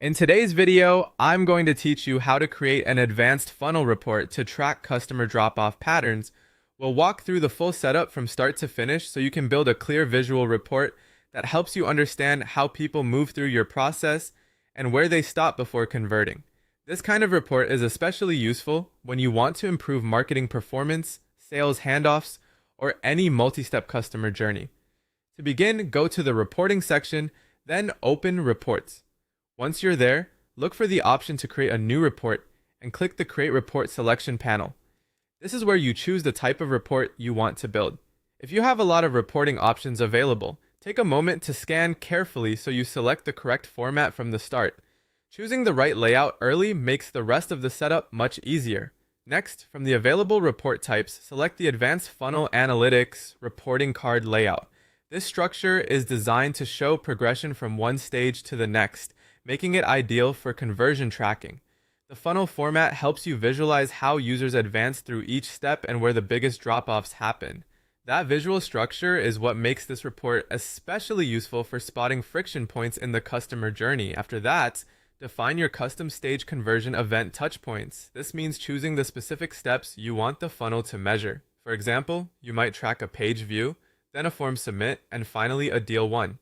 In today's video, I'm going to teach you how to create an advanced funnel report to track customer drop-off patterns. We'll walk through the full setup from start to finish so you can build a clear visual report that helps you understand how people move through your process and where they stop before converting. This kind of report is especially useful when you want to improve marketing performance, sales handoffs, or any multi-step customer journey. To begin, go to the reporting section, then open Reports. Once you're there, look for the option to create a new report and click the Create Report selection panel. This is where you choose the type of report you want to build. If you have a lot of reporting options available, take a moment to scan carefully so you select the correct format from the start. Choosing the right layout early makes the rest of the setup much easier. Next, from the available report types, select the Advanced Funnel Analytics Reporting Card layout. This structure is designed to show progression from one stage to the next, making it ideal for conversion tracking. The funnel format helps you visualize how users advance through each step and where the biggest drop-offs happen. That visual structure is what makes this report especially useful for spotting friction points in the customer journey. After that, define your custom stage conversion event touchpoints. This means choosing the specific steps you want the funnel to measure. For example, you might track a page view, then a form submit, and finally a deal won.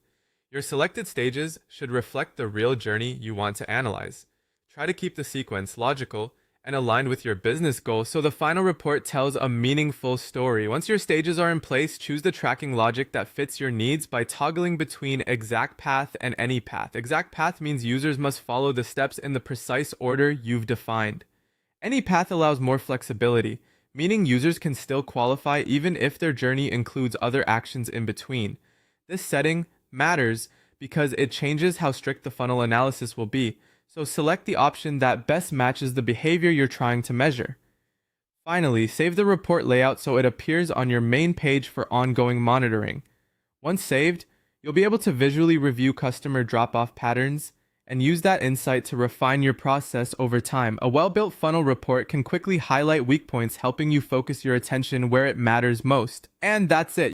Your selected stages should reflect the real journey you want to analyze. Try to keep the sequence logical and aligned with your business goals so the final report tells a meaningful story. Once your stages are in place, choose the tracking logic that fits your needs by toggling between exact path and any path. Exact path means users must follow the steps in the precise order you've defined. Any path allows more flexibility, meaning users can still qualify even if their journey includes other actions in between. This setting matters because it changes how strict the funnel analysis will be, so select the option that best matches the behavior you're trying to measure. Finally, save the report layout so it appears on your main page for ongoing monitoring. Once saved, you'll be able to visually review customer drop-off patterns and use that insight to refine your process over time. A well-built funnel report can quickly highlight weak points, helping you focus your attention where it matters most. And that's it.